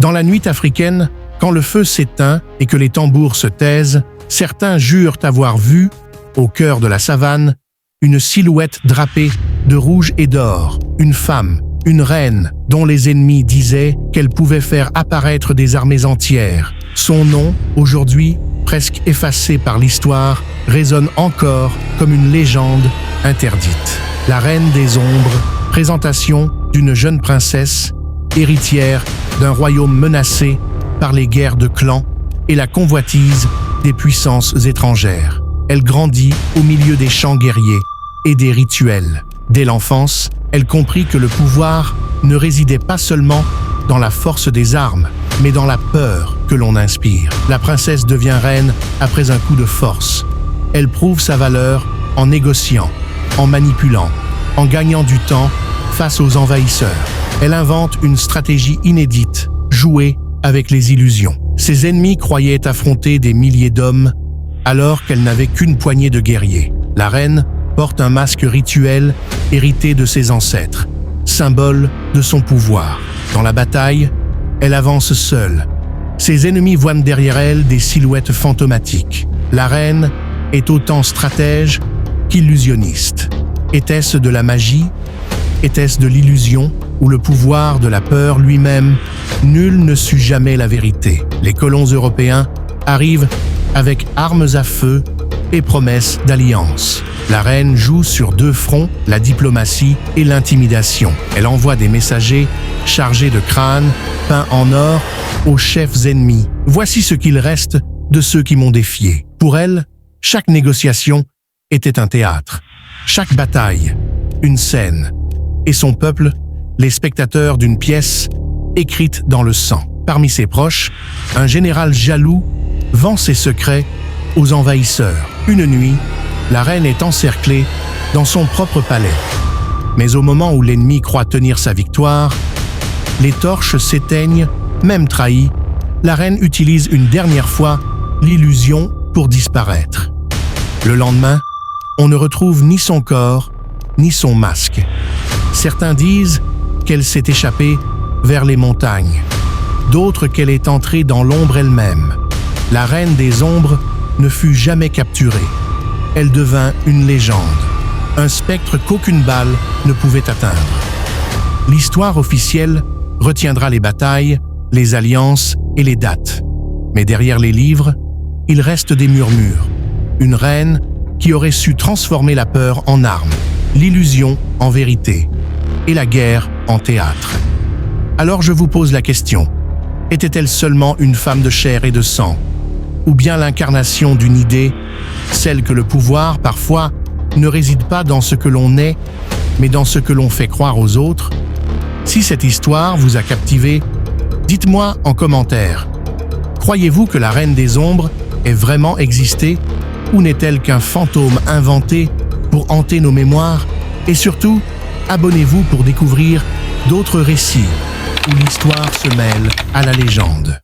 Dans la nuit africaine, quand le feu s'éteint et que les tambours se taisent, certains jurent avoir vu, au cœur de la savane, une silhouette drapée de rouge et d'or, une femme, une reine, dont les ennemis disaient qu'elle pouvait faire apparaître des armées entières. Son nom, aujourd'hui presque effacé par l'histoire, résonne encore comme une légende interdite. La Reine des Ombres, présentation d'une jeune princesse, héritière d'un royaume menacé par les guerres de clans et la convoitise des puissances étrangères. Elle grandit au milieu des chants guerriers et des rituels. Dès l'enfance, elle comprit que le pouvoir ne résidait pas seulement dans la force des armes, mais dans la peur que l'on inspire. La princesse devient reine après un coup de force. Elle prouve sa valeur en négociant, en manipulant, en gagnant du temps face aux envahisseurs. Elle invente une stratégie inédite, jouer avec les illusions. Ses ennemis croyaient affronter des milliers d'hommes, alors qu'elle n'avait qu'une poignée de guerriers. La reine porte un masque rituel hérité de ses ancêtres, symbole de son pouvoir. Dans la bataille, elle avance seule. Ses ennemis voient derrière elle des silhouettes fantomatiques. La reine est autant stratège qu'illusionniste. Était-ce de la magie? Était-ce de l'illusion ou le pouvoir de la peur lui-même? Nul ne sut jamais la vérité. Les colons européens arrivent avec armes à feu et promesses d'alliance. La reine joue sur deux fronts, la diplomatie et l'intimidation. Elle envoie des messagers chargés de crânes peints en or aux chefs ennemis. Voici ce qu'il reste de ceux qui m'ont défié. Pour elle, chaque négociation était un théâtre. Chaque bataille, une scène. Et son peuple, les spectateurs d'une pièce écrite dans le sang. Parmi ses proches, un général jaloux vend ses secrets aux envahisseurs. Une nuit, la reine est encerclée dans son propre palais. Mais au moment où l'ennemi croit tenir sa victoire, les torches s'éteignent, même trahie, la reine utilise une dernière fois l'illusion pour disparaître. Le lendemain, on ne retrouve ni son corps, ni son masque. Certains disent qu'elle s'est échappée vers les montagnes, d'autres qu'elle est entrée dans l'ombre elle-même. La Reine des Ombres ne fut jamais capturée. Elle devint une légende, un spectre qu'aucune balle ne pouvait atteindre. L'histoire officielle retiendra les batailles, les alliances et les dates. Mais derrière les livres, il reste des murmures. Une reine qui aurait su transformer la peur en arme, l'illusion en vérité et la guerre en théâtre. Alors je vous pose la question, était-elle seulement une femme de chair et de sang, ou bien l'incarnation d'une idée, celle que le pouvoir, parfois, ne réside pas dans ce que l'on est, mais dans ce que l'on fait croire aux autres? Si cette histoire vous a captivé, dites-moi en commentaire. Croyez-vous que la Reine des Ombres ait vraiment existé, ou n'est-elle qu'un fantôme inventé pour hanter nos mémoires? Et surtout, abonnez-vous pour découvrir d'autres récits où l'histoire se mêle à la légende.